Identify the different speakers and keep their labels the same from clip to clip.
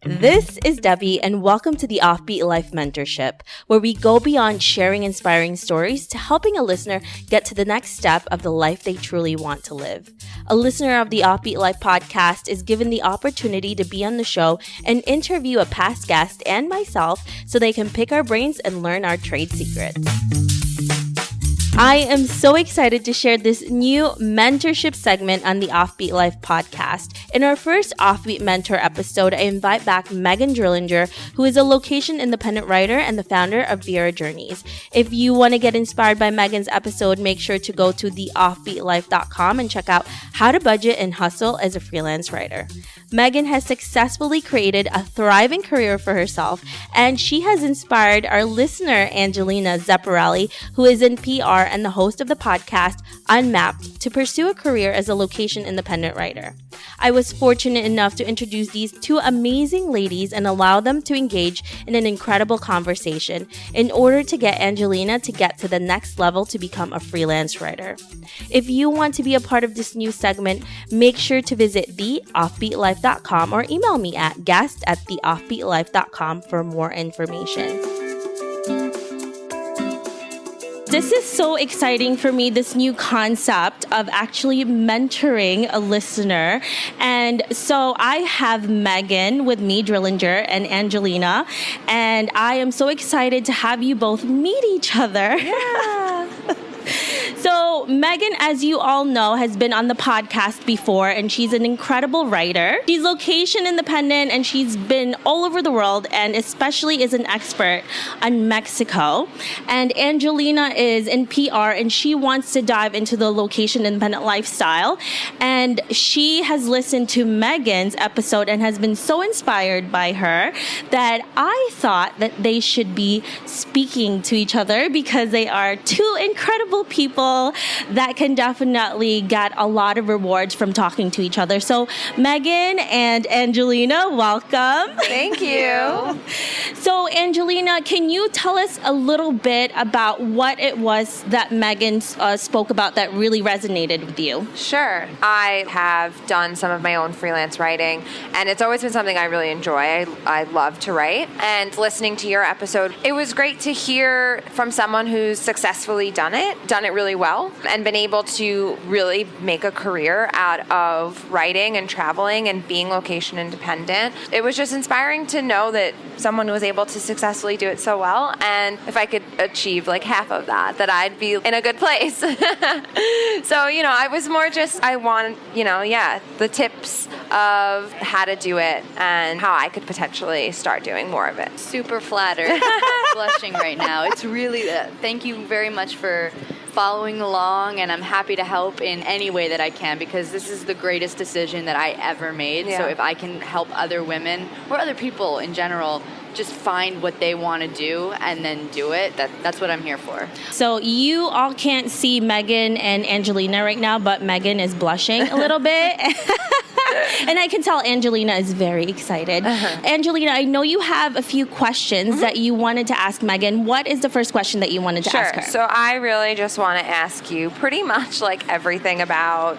Speaker 1: This is Debbie, and welcome to the Offbeat Life Mentorship, where we go beyond sharing inspiring stories to helping a listener get to the next step of the life they truly want to live. A listener of the Offbeat Life podcast is given the opportunity to be on the show and interview a past guest and myself so they can pick our brains and learn our trade secrets. I am so excited to share this new mentorship segment on the Offbeat Life podcast. In our first Offbeat Mentor episode, I invite back Meagan Drillinger, who is a location-independent writer and the founder of Vaera Journeys. If you want to get inspired by Meagan's episode, make sure to go to theoffbeatlife.com and check out how to budget and hustle as a freelance writer. Meagan has successfully created a thriving career for herself, and she has inspired our listener, Angelina Zeppieri, who is in PR and the host of the podcast Unmapped, to pursue a career as a location-independent writer. I was fortunate enough to introduce these two amazing ladies and allow them to engage in an incredible conversation in order to get Angelina to get to the next level to become a freelance writer. If you want to be a part of this new segment, make sure to visit theoffbeatlife.com or email me at guest@theoffbeatlife.com for more information. This is so exciting for me, this new concept of actually mentoring a listener. And so I have Meagan with me, Drillinger, and Angelina. And I am so excited to have you both meet each other.
Speaker 2: Yeah.
Speaker 1: So Meagan, as you all know, has been on the podcast before, and she's an incredible writer. She's location independent, and she's been all over the world, and especially is an expert on Mexico. And Angelina is in PR, and she wants to dive into the location independent lifestyle. And she has listened to Meagan's episode and has been so inspired by her that I thought that they should be speaking to each other, because they are two incredible people that can definitely get a lot of rewards from talking to each other. So Meagan and Angelina, welcome.
Speaker 2: Thank you.
Speaker 1: So Angelina, can you tell us a little bit about what it was that Meagan spoke about that really resonated with you?
Speaker 2: Sure. I have done some of my own freelance writing, and it's always been something I really enjoy. I love to write. And listening to your episode, it was great to hear from someone who's successfully done it really well, and been able to really make a career out of writing and traveling and being location independent. It was just inspiring to know that someone was able to successfully do it so well, and if I could achieve like half of that I'd be in a good place. So, I was more just, I want, the tips of how to do it and how I could potentially start doing more of it.
Speaker 3: Super flattered. I'm blushing right now. It's really, thank you very much for following along, and I'm happy to help in any way that I can, because this is the greatest decision that I ever made.
Speaker 2: Yeah.
Speaker 3: So if I can help other women or other people in general just find what they want to do and then do it, that's what I'm here for.
Speaker 1: So you all can't see Meagan and Angelina right now, but Meagan is blushing a little bit. And I can tell Angelina is very excited.
Speaker 2: Uh-huh.
Speaker 1: Angelina, I know you have a few questions that you wanted to ask Meagan. What is the first question that you wanted to ask her?
Speaker 2: So I really just want to ask you pretty much like everything about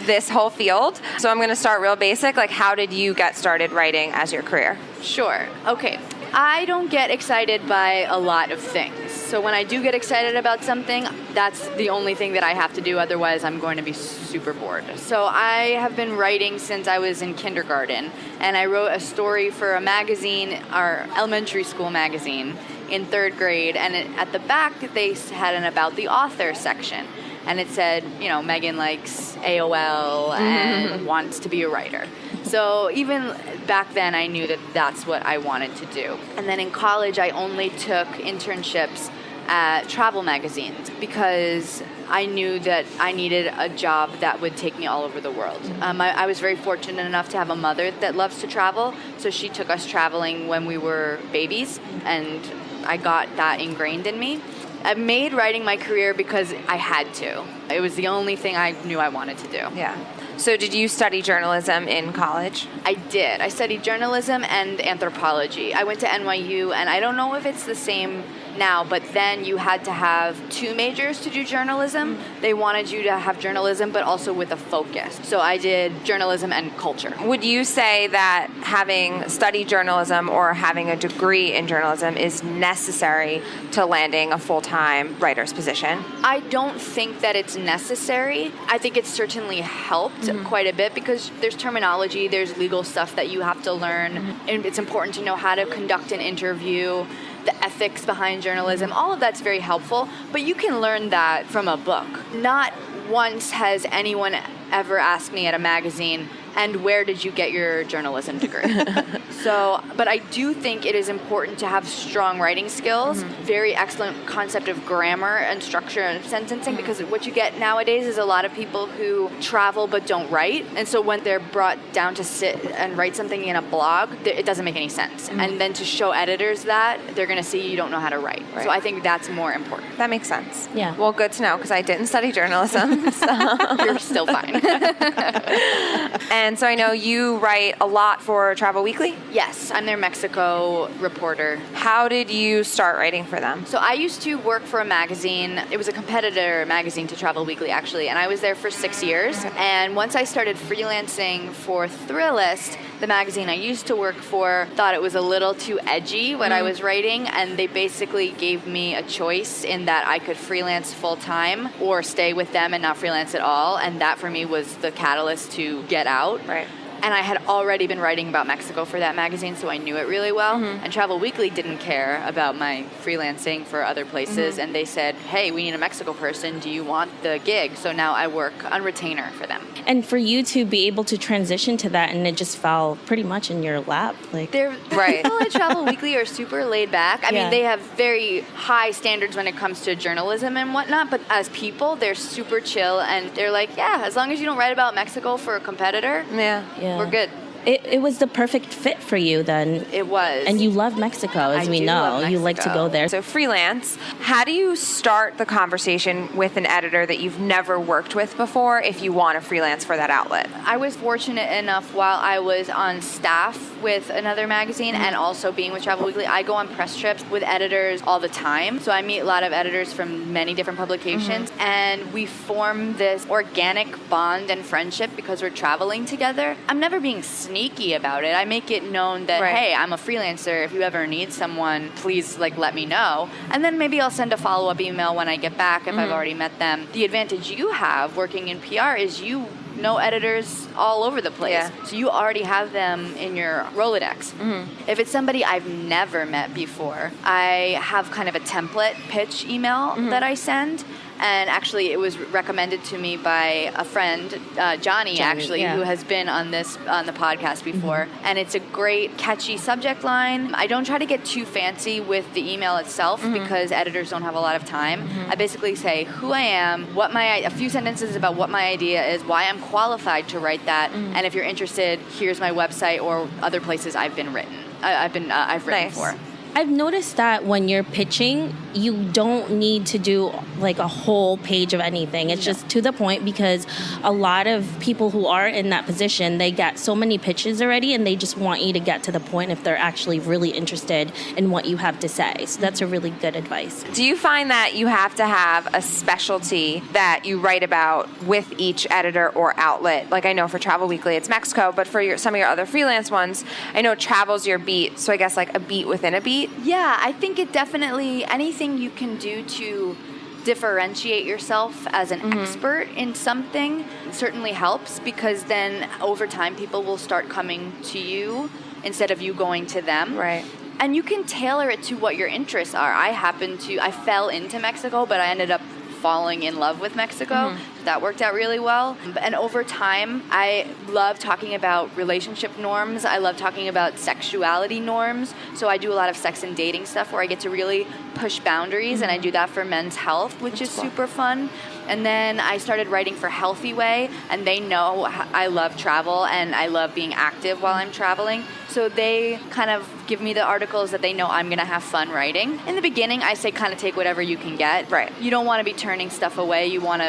Speaker 2: this whole field. So I'm going to start real basic. Like, how did you get started writing as your career?
Speaker 3: Sure. Okay. I don't get excited by a lot of things. So when I do get excited about something, that's the only thing that I have to do. Otherwise, I'm going to be super bored. So I have been writing since I was in kindergarten. And I wrote a story for a magazine, our elementary school magazine, in 3rd grade. And at the back, they had an About the Author section. And it said, Meagan likes AOL and wants to be a writer. So even back then, I knew that that's what I wanted to do. And then in college, I only took internships at travel magazines because I knew that I needed a job that would take me all over the world. I was very fortunate enough to have a mother that loves to travel, so she took us traveling when we were babies, and I got that ingrained in me. I made writing my career because I had to. It was the only thing I knew I wanted to do.
Speaker 2: Yeah. So did you study journalism in college?
Speaker 3: I did. I studied journalism and anthropology. I went to NYU, and I don't know if it's the same now, but then you had to have 2 majors to do journalism. They wanted you to have journalism, but also with a focus. So I did journalism and culture.
Speaker 2: Would you say that having studied journalism or having a degree in journalism is necessary to landing a full-time writer's position?
Speaker 3: I don't think that it's necessary. I think it's certainly helped quite a bit because there's terminology, there's legal stuff that you have to learn, and it's important to know how to conduct an interview, the ethics behind journalism. All of that's very helpful, but you can learn that from a book. Not once has anyone ever asked me at a magazine, and where did you get your journalism degree? But I do think it is important to have strong writing skills, very excellent concept of grammar and structure and sentencing, because what you get nowadays is a lot of people who travel but don't write. And so when they're brought down to sit and write something in a blog, it doesn't make any sense. And then to show editors that, they're going to see you don't know how to write. Right. So I think that's more important.
Speaker 2: That makes sense.
Speaker 1: Yeah.
Speaker 2: Well, good to know, because I didn't study journalism. So.
Speaker 3: You're still fine.
Speaker 2: And so I know you write a lot for Travel Weekly?
Speaker 3: Yes, I'm their Mexico reporter.
Speaker 2: How did you start writing for them?
Speaker 3: So I used to work for a magazine. It was a competitor magazine to Travel Weekly, actually, and I was there for 6 years. And once I started freelancing for Thrillist, the magazine I used to work for thought it was a little too edgy what I was writing, and they basically gave me a choice in that I could freelance full-time or stay with them and not freelance at all, and that for me was the catalyst to get out.
Speaker 2: Right.
Speaker 3: And I had already been writing about Mexico for that magazine, so I knew it really well. And Travel Weekly didn't care about my freelancing for other places, and they said, hey, we need a Mexico person. Do you want the gig? So now I work on retainer for them.
Speaker 1: And for you to be able to transition to that, and it just fell pretty much in your lap. Like,
Speaker 3: They're people at Travel Weekly are super laid back. I mean, they have very high standards when it comes to journalism and whatnot, but as people, they're super chill, and they're like, yeah, as long as you don't write about Mexico for a competitor, we're good.
Speaker 1: It was the perfect fit for you then.
Speaker 3: It was.
Speaker 1: And you love Mexico, as we know. You like to go there.
Speaker 2: So freelance, how do you start the conversation with an editor that you've never worked with before if you want to freelance for that outlet?
Speaker 3: I was fortunate enough while I was on staff with another magazine and also being with Travel Weekly, I go on press trips with editors all the time. So I meet a lot of editors from many different publications, and we form this organic bond and friendship because we're traveling together. I'm never being sneaky about it. I make it known that, hey, I'm a freelancer. If you ever need someone, please let me know. And then maybe I'll send a follow-up email when I get back if I've already met them. The advantage you have working in PR is you know editors all over the place. So you already have them in your Rolodex. If it's somebody I've never met before, I have kind of a template pitch email that I send. And actually, it was recommended to me by a friend, Johnny, who has been on the podcast before. And it's a great, catchy subject line. I don't try to get too fancy with the email itself because editors don't have a lot of time. I basically say who I am, a few sentences about what my idea is, why I'm qualified to write that, and if you're interested, here's my website or other places I've written for.
Speaker 1: I've noticed that when you're pitching, you don't need to do a whole page of anything. It's just to the point, because a lot of people who are in that position, they get so many pitches already, and they just want you to get to the point if they're actually really interested in what you have to say. So that's a really good advice.
Speaker 2: Do you find that you have to have a specialty that you write about with each editor or outlet? Like I know for Travel Weekly, it's Mexico, but for some of your other freelance ones, I know travel's your beat. So I guess a beat within a beat.
Speaker 3: Yeah, I think it definitely, anything you can do to differentiate yourself as an expert in something certainly helps, because then over time people will start coming to you instead of you going to them.
Speaker 2: Right.
Speaker 3: And you can tailor it to what your interests are. I fell into Mexico, but I ended up falling in love with Mexico. That worked out really well. And over time, I love talking about relationship norms. I love talking about sexuality norms. So I do a lot of sex and dating stuff where I get to really push boundaries, and I do that for Men's Health, which is super fun. And then I started writing for Healthy Way, and they know I love travel and I love being active while I'm traveling. So they kind of give me the articles that they know I'm going to have fun writing. In the beginning, I say kind of take whatever you can get.
Speaker 2: Right.
Speaker 3: You don't want to be turning stuff away. You want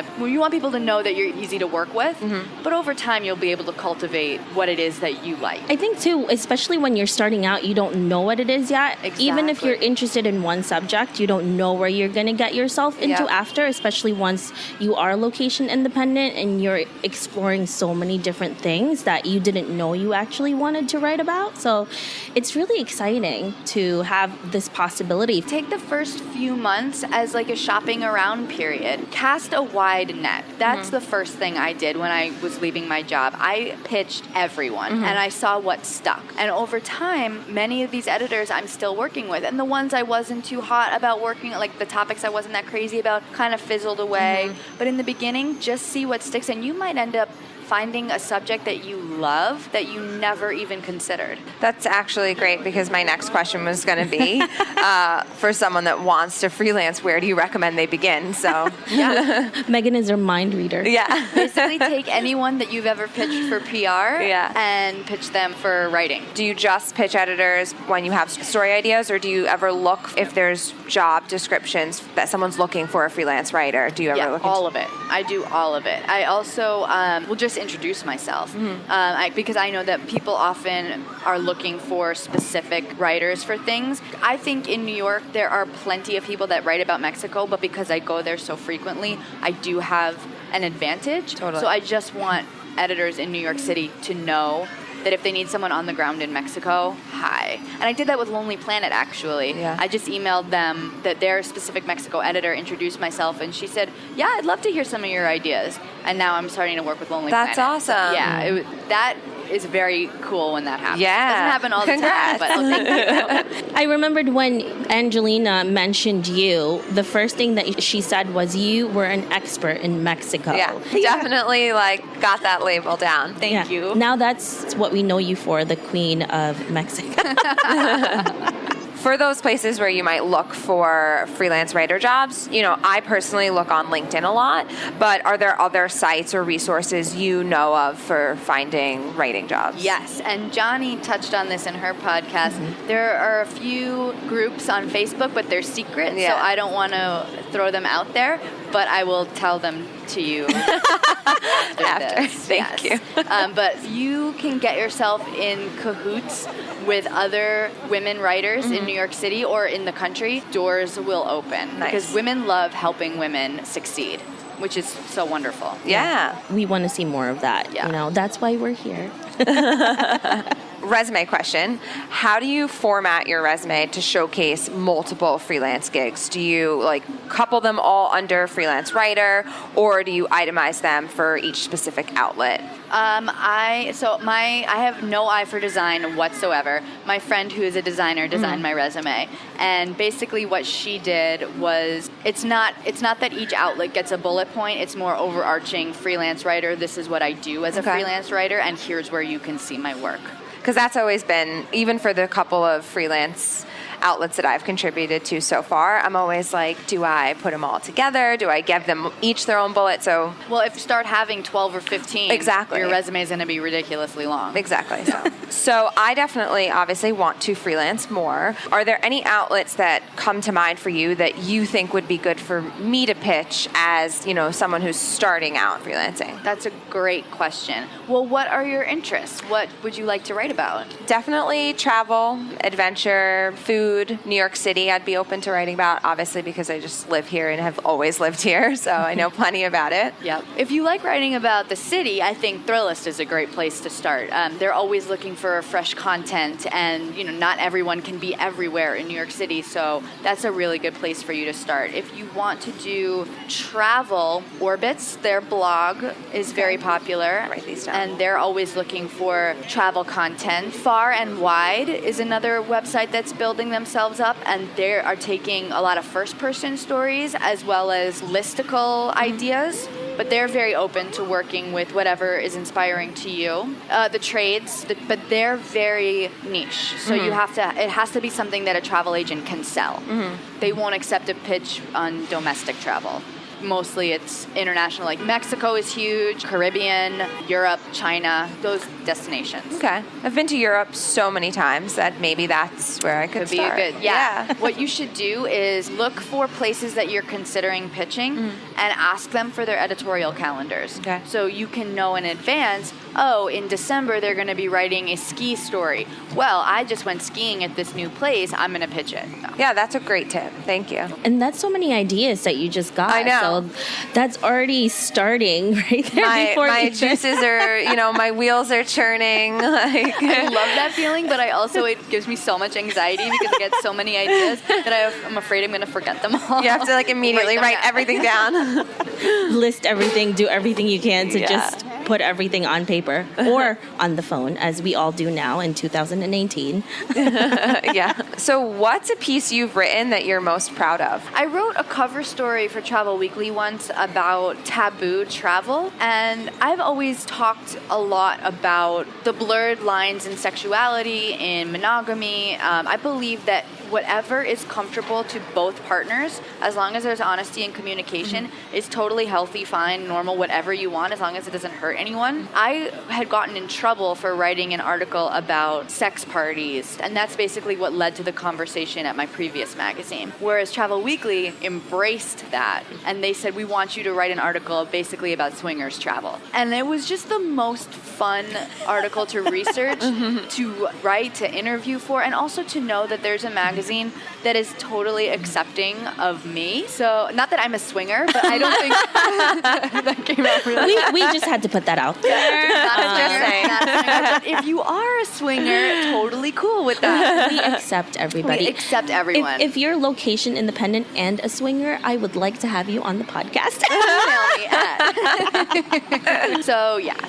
Speaker 3: people to know that you're easy to work with. Mm-hmm. But over time, you'll be able to cultivate what it is that you like.
Speaker 1: I think too, especially when you're starting out, you don't know what it is yet.
Speaker 3: Exactly.
Speaker 1: Even if you're interested in one subject, you don't know where you're going to get yourself into after, especially once you are location independent and you're exploring so many different things that you didn't know you actually wanted to write about. So it's really exciting to have this possibility.
Speaker 3: Take the first few months as like a shopping around period. Cast a wide net. That's the first thing I did when I was leaving my job. I pitched everyone and I saw what stuck. And over time, many of these editors I'm still working with, and the ones I wasn't too hot about working, like the topics I wasn't that crazy about, kind of fizzled away. But in the beginning, just see what sticks, and you might end up finding a subject that you love that you never even considered.
Speaker 2: That's actually great, because my next question was going to be for someone that wants to freelance, where do you recommend they begin? So
Speaker 1: Meagan is our mind reader.
Speaker 2: Yeah.
Speaker 3: Basically take anyone that you've ever pitched for PR and pitch them for writing.
Speaker 2: Do you just pitch editors when you have story ideas, or do you ever look if there's job descriptions that someone's looking for a freelance writer? Do you ever look
Speaker 3: all of it. I do all of it. I also will just introduce myself because I know that people often are looking for specific writers for things. I think in New York there are plenty of people that write about Mexico, but because I go there so frequently, I do have an advantage.
Speaker 2: Totally.
Speaker 3: So I just want editors in New York City to know that if they need someone on the ground in Mexico, hi. And I did that with Lonely Planet, actually.
Speaker 2: Yeah.
Speaker 3: I just emailed them that their specific Mexico editor, introduced myself, and she said, yeah, I'd love to hear some of your ideas. And now I'm starting to work with Lonely Planet.
Speaker 2: That's awesome.
Speaker 3: Yeah, that is very cool when that happens.
Speaker 2: Yeah.
Speaker 3: It doesn't happen all the time, but thank you.
Speaker 1: I remembered when Angelina mentioned you, the first thing that she said was you were an expert in Mexico.
Speaker 2: Yeah, definitely got that label down.
Speaker 3: Thank you.
Speaker 1: Now that's what we know you for, the Queen of Mexico.
Speaker 2: For those places where you might look for freelance writer jobs, I personally look on LinkedIn a lot, but are there other sites or resources you know of for finding writing jobs?
Speaker 3: Yes, and Johnny touched on this in her podcast. There are a few groups on Facebook, but they're secret, so I don't want to throw them out there, but I will tell them to you after this.
Speaker 2: Thank you.
Speaker 3: But you can get yourself in cahoots with other women writers in New York City or in the country. Doors will open.
Speaker 2: Nice.
Speaker 3: Because women love helping women succeed, which is so wonderful.
Speaker 2: Yeah.
Speaker 1: We want to see more of that.
Speaker 3: Yeah.
Speaker 1: That's why we're here.
Speaker 2: Resume question. How do you format your resume to showcase multiple freelance gigs? Do you couple them all under freelance writer, or do you itemize them for each specific outlet?
Speaker 3: I have no eye for design whatsoever. My friend who is a designer designed my resume, and basically what she did was it's not that each outlet gets a bullet point. It's more overarching freelance writer. This is what I do as a freelance writer, and here's where you can see my work.
Speaker 2: Because that's always been, even for the couple of freelance outlets that I've contributed to so far, I'm always like, do I put them all together? Do I give them each their own bullet? So,
Speaker 3: well, if you start having 12 or 15,
Speaker 2: exactly,
Speaker 3: your resume is going to be ridiculously long.
Speaker 2: Exactly. So I definitely, obviously, want to freelance more. Are there any outlets that come to mind for you that you think would be good for me to pitch as, someone who's starting out freelancing?
Speaker 3: That's a great question. Well, what are your interests? What would you like to write about?
Speaker 2: Definitely travel, adventure, food. New York City I'd be open to writing about, obviously, because I just live here and have always lived here, so I know plenty about it.
Speaker 3: Yep. If you like writing about the city, I think Thrillist is a great place to start. They're always looking for fresh content, and not everyone can be everywhere in New York City, so that's a really good place for you to start. If you want to do travel, Orbits, their blog is very popular.
Speaker 2: Write these down.
Speaker 3: And they're always looking for travel content. Far and Wide is another website that's building themselves up, and they are taking a lot of first-person stories as well as listicle ideas, but they're very open to working with whatever is inspiring to you. The trades, but they're very niche, so it has to be something that a travel agent can sell. They won't accept a pitch on domestic travel. mostly it's international, like Mexico is huge, Caribbean, Europe, China, those destinations.
Speaker 2: Okay. I've been to Europe so many times that maybe that's where I could
Speaker 3: Be
Speaker 2: start.
Speaker 3: a good, yeah. What you should do is look for places that you're considering pitching and ask them for their editorial calendars.
Speaker 2: Okay.
Speaker 3: So you can know in advance, oh, in December they're going to be writing a ski story. Well, I just went skiing at this new place. I'm going to pitch it. So.
Speaker 2: Yeah, that's a great tip. Thank you.
Speaker 1: And that's so many ideas that you just got.
Speaker 2: I know.
Speaker 1: So that's already starting right there before
Speaker 2: My
Speaker 1: you
Speaker 2: juices are, my wheels are churning. Like,
Speaker 3: I love that feeling, but it gives me so much anxiety because I get so many ideas that I'm afraid I'm going to forget them all.
Speaker 2: you have to immediately write everything down.
Speaker 1: list everything, do everything you can to just put everything on paper or on the phone, as we all do now in 2018.
Speaker 2: Yeah. So what's a piece you've written that you're most proud of?
Speaker 3: I wrote a cover story for Travel Weekly once about taboo travel, and I've always talked a lot about the blurred lines in sexuality, in monogamy. I believe that whatever is comfortable to both partners, as long as there's honesty and communication, is totally healthy, fine, normal, whatever you want, as long as it doesn't hurt anyone. I had gotten in trouble for writing an article about sex parties, and that's basically what led to the conversation at my previous magazine. Whereas Travel Weekly embraced that, and they said, we want you to write an article basically about swingers travel. And it was just the most fun article to research, to write, to interview for, and also to know that there's a magazine that is totally accepting of me. So, not that I'm a swinger, but I don't think that came out really.
Speaker 1: We just had to put that out there.
Speaker 3: Not a swinger, but if you are a swinger, totally cool with that.
Speaker 1: We accept everybody.
Speaker 3: We accept everyone.
Speaker 1: If you're location independent and a swinger, I would like to have you on the podcast.
Speaker 3: Email me at.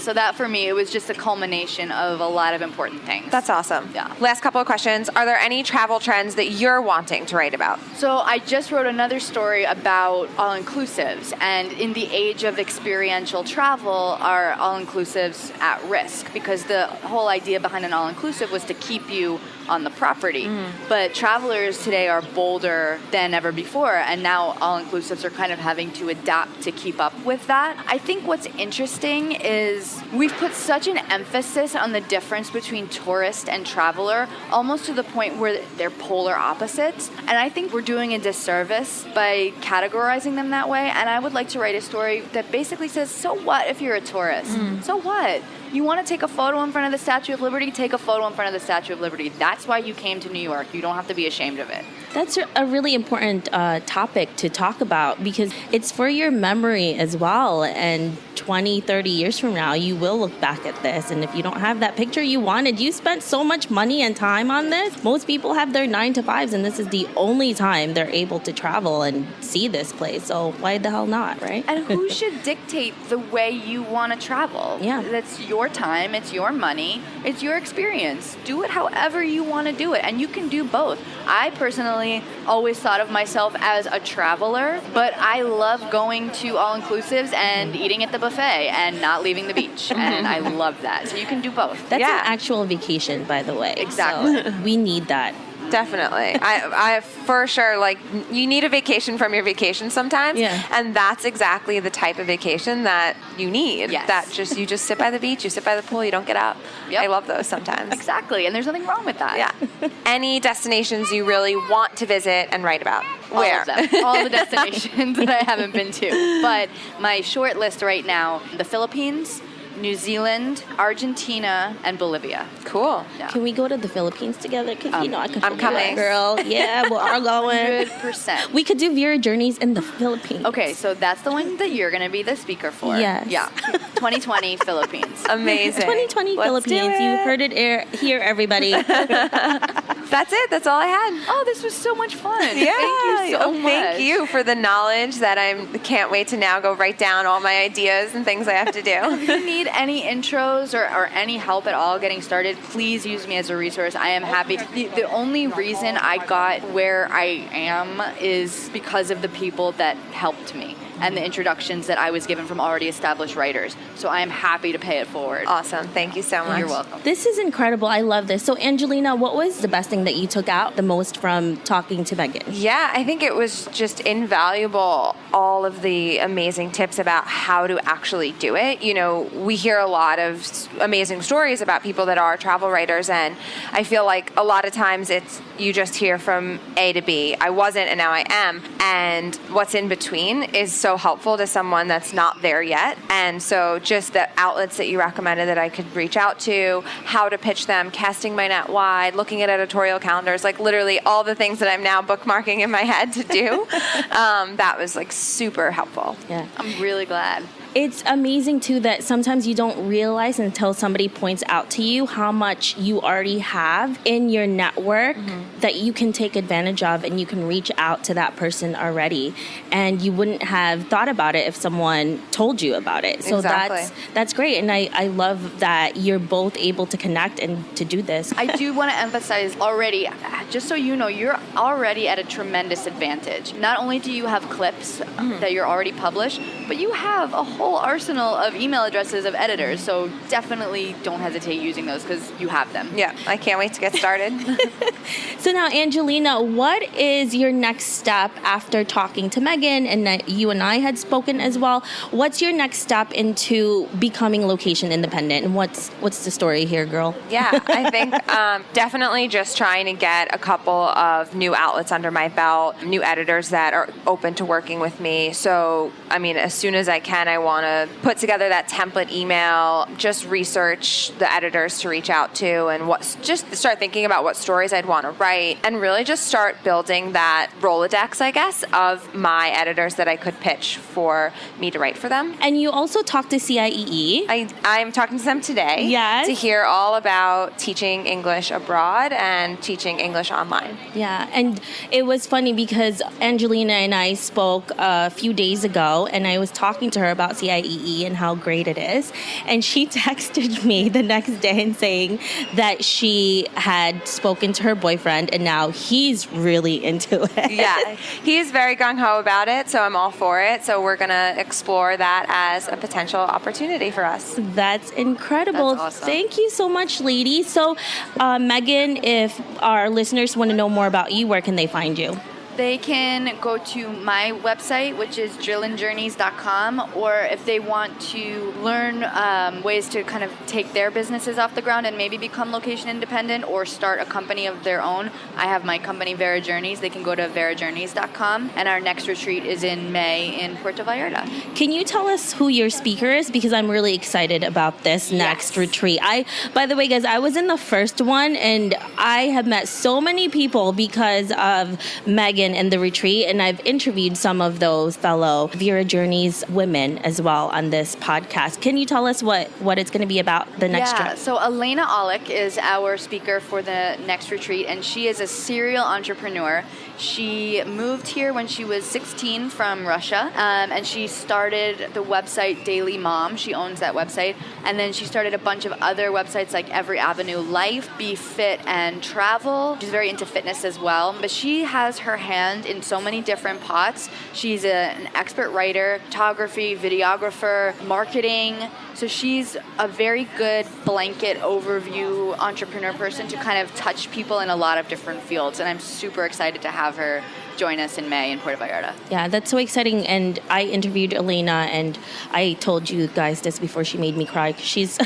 Speaker 3: So that for me, it was just a culmination of a lot of important things.
Speaker 2: That's awesome.
Speaker 3: Yeah.
Speaker 2: Last couple of questions. Are there any travel trends that you're wanting to write about?
Speaker 3: So I just wrote another story about all-inclusives, and in the age of experiential travel, are all-inclusives at risk? Because the whole idea behind an all-inclusive was to keep you on the property. But travelers today are bolder than ever before, and now all-inclusives are kind of having to adapt to keep up with that. I think what's interesting is we've put such an emphasis on the difference between tourist and traveler, almost to the point where they're polar opposites. And I think we're doing a disservice by categorizing them that way. And I would like to write a story that basically says, so what if you're a tourist? So what? You want to take a photo in front of the Statue of Liberty? Take a photo in front of the Statue of Liberty. That's why you came to New York. You don't have to be ashamed of it.
Speaker 1: That's a really important topic to talk about, because it's for your memory as well. And 20, 30 years from now, you will look back at this. And if you don't have that picture you wanted, you spent so much money and time on this. Most people have their 9-to-5s, and this is the only time they're able to travel and see this place. So why the hell not, right?
Speaker 3: And who should dictate the way you want to travel?
Speaker 1: Yeah.
Speaker 3: That's your time, it's your money, it's your experience. Do it however you want to do it, and you can do both. I personally always thought of myself as a traveler, but I love going to all-inclusives and eating at the buffet and not leaving the beach, and I love that. So you can do both.
Speaker 1: That's an actual vacation, by the way.
Speaker 3: Exactly.
Speaker 1: So we need that.
Speaker 2: Definitely. I for sure, you need a vacation from your vacation sometimes.
Speaker 1: Yeah.
Speaker 2: And that's exactly the type of vacation that you need.
Speaker 3: Yes.
Speaker 2: That you just sit by the beach, you sit by the pool, you don't get out.
Speaker 3: Yep.
Speaker 2: I love those sometimes.
Speaker 3: Exactly, and there's nothing wrong with that.
Speaker 2: Yeah. Any destinations you really want to visit and write about? Where?
Speaker 3: All of them. All the destinations that I haven't been to. But my short list right now, the Philippines, New Zealand, Argentina, and Bolivia.
Speaker 2: Cool.
Speaker 3: Yeah.
Speaker 1: Can we go to the Philippines together? Because, I could
Speaker 2: I'm coming.
Speaker 1: girl. Yeah, we're all going.
Speaker 3: 100%.
Speaker 1: We could do Vaera Journeys in the Philippines.
Speaker 3: Okay, so that's the one that you're going to be the speaker for.
Speaker 1: Yes.
Speaker 3: Yeah. 2020 Philippines.
Speaker 2: Amazing.
Speaker 1: 2020
Speaker 2: Let's
Speaker 1: Philippines.
Speaker 2: do
Speaker 1: You
Speaker 2: it.
Speaker 1: heard it here, everybody.
Speaker 2: That's it. That's all I had.
Speaker 3: Oh, this was so much fun.
Speaker 2: Yeah.
Speaker 3: Thank you so much.
Speaker 2: Thank you for the knowledge that I can't wait to now go write down all my ideas and things I have to do.
Speaker 3: If you need any intros or any help at all getting started, please use me as a resource. I am happy. The only reason I got where I am is because of the people that helped me. and the introductions that I was given from already established writers. So I am happy to pay it forward.
Speaker 2: Awesome. Thank you so much.
Speaker 3: You're welcome.
Speaker 1: This is incredible. I love this. So Angelina, what was the best thing that you took out the most from talking to Meagan?
Speaker 2: Yeah, I think it was just invaluable, all of the amazing tips about how to actually do it. You know, we hear a lot of amazing stories about people that are travel writers, and I feel like a lot of times it's you just hear from A to B. I wasn't, and now I am. And what's in between is so helpful to someone that's not there yet. And so just the outlets that you recommended that I could reach out to, how to pitch them, casting my net wide, looking at editorial calendars, like literally all the things that I'm now bookmarking in my head to do, that was like super helpful.
Speaker 1: Yeah.
Speaker 3: I'm really glad.
Speaker 1: It's amazing, too, that sometimes you don't realize until somebody points out to you how much you already have in your network that you can take advantage of, and you can reach out to that person already. And you wouldn't have thought about it if someone told you about it. So
Speaker 2: Exactly.
Speaker 1: that's great. And I love that you're both able to connect and to do this.
Speaker 3: I do want to emphasize already, just so you know, you're already at a tremendous advantage. Not only do you have clips that you're already published, but you have a whole arsenal of email addresses of editors. So definitely don't hesitate using those because you have them.
Speaker 2: Yeah, I can't wait to get started.
Speaker 1: So now, Angelina, what is your next step after talking to Meagan, and that you and I had spoken as well? What's your next step into becoming location independent, and what's the story here, girl?
Speaker 2: Yeah, I think definitely just trying to get a couple of new outlets under my belt, new editors that are open to working with me. So, I mean, as soon as I can, I want to put together that template email, just research the editors to reach out to, and just start thinking about what stories I'd want to write, and really just start building that Rolodex, I guess, of my editors that I could pitch for me to write for them.
Speaker 1: And you also talked to CIEE.
Speaker 2: I'm talking to them today
Speaker 1: Yes.
Speaker 2: to hear all about teaching English abroad and teaching English online.
Speaker 1: Yeah, and it was funny because Angelina and I spoke a few days ago, and I was talking to her about CIEE and how great it is. And she texted me the next day and saying that she had spoken to her boyfriend, and now he's really into it.
Speaker 2: Yeah, he's very gung-ho about it, so I'm all for it. So we're going to explore that as a potential opportunity for us.
Speaker 1: That's incredible.
Speaker 3: That's awesome.
Speaker 1: Thank you so much, ladies. So, Meagan, if our listeners want to know more about you, where can they find you?
Speaker 3: They can go to my website, which is drillandjourneys.com, or if they want to learn ways to kind of take their businesses off the ground and maybe become location independent or start a company of their own, I have my company, Vaera Journeys. They can go to vaerajourneys.com, and our next retreat is in May in Puerto Vallarta.
Speaker 1: Can you tell us who your speaker is? Because I'm really excited about this next retreat. By the way, guys, I was in the first one, and I have met so many people because of Meagan and the retreat, and I've interviewed some of those fellow Vaera Journeys women as well on this podcast. Can you tell us what it's going to be about the next trip?
Speaker 3: So Elena Olick is our speaker for the next retreat, and she is a serial entrepreneur. She moved here when she was 16 from Russia, and she started the website Daily Mom. She owns that website, and then she started a bunch of other websites like Every Avenue Life, Be Fit and Travel. She's very into fitness as well, but she has her hand in so many different pots. She's an expert writer, photography, videographer, marketing. So she's a very good blanket overview entrepreneur person to kind of touch people in a lot of different fields. And I'm super excited to have her join us in May in Puerto Vallarta.
Speaker 1: Yeah, that's so exciting. And I interviewed Elena, and I told you guys this before she made me cry, 'cause she's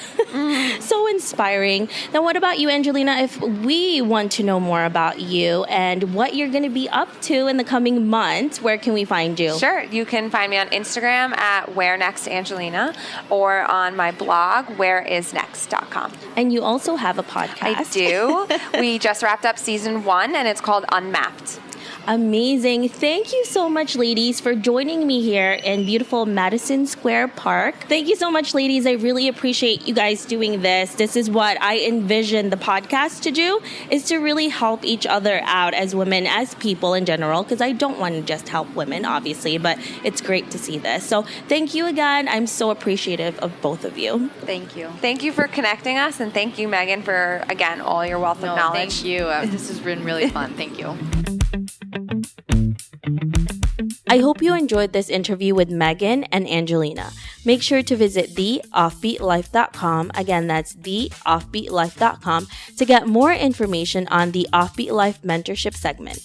Speaker 1: so inspiring. Now, what about you, Angelina? If we want to know more about you and what you're going to be up to in the coming months, where can we find you?
Speaker 2: Sure. You can find me on Instagram at WhereNextAngelina, or on my blog, whereisnext.com.
Speaker 1: And you also have a podcast.
Speaker 2: I do. We just wrapped up season 1, and it's called Unmapped.
Speaker 1: Amazing. Thank you so much, ladies, for joining me here in beautiful Madison Square Park. Thank you so much, ladies. I really appreciate you guys doing this. This is what I envision the podcast to do, is to really help each other out as women, as people in general, because I don't want to just help women, obviously, but it's great to see this. So thank you again. I'm so appreciative of both of you.
Speaker 3: Thank you.
Speaker 2: Thank you for connecting us, and thank you, Meagan, for, again, all your wealth of knowledge.
Speaker 3: Thank you. This has been really fun. Thank you.
Speaker 1: I hope you enjoyed this interview with Meagan and Angelina. Make sure to visit theoffbeatlife.com. Again, that's theoffbeatlife.com to get more information on the Offbeat Life mentorship segment.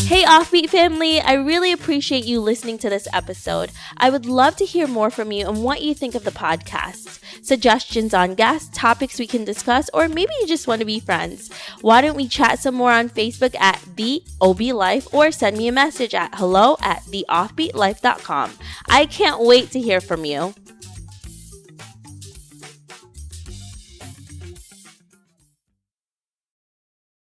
Speaker 1: Hey Offbeat family, I really appreciate you listening to this episode. I would love to hear more from you and what you think of the podcast. Suggestions on guests, topics we can discuss, or maybe you just want to be friends. Why don't we chat some more on Facebook at The OB Life or send me a message at hello@theoffbeatlife.com. I can't wait to hear from you.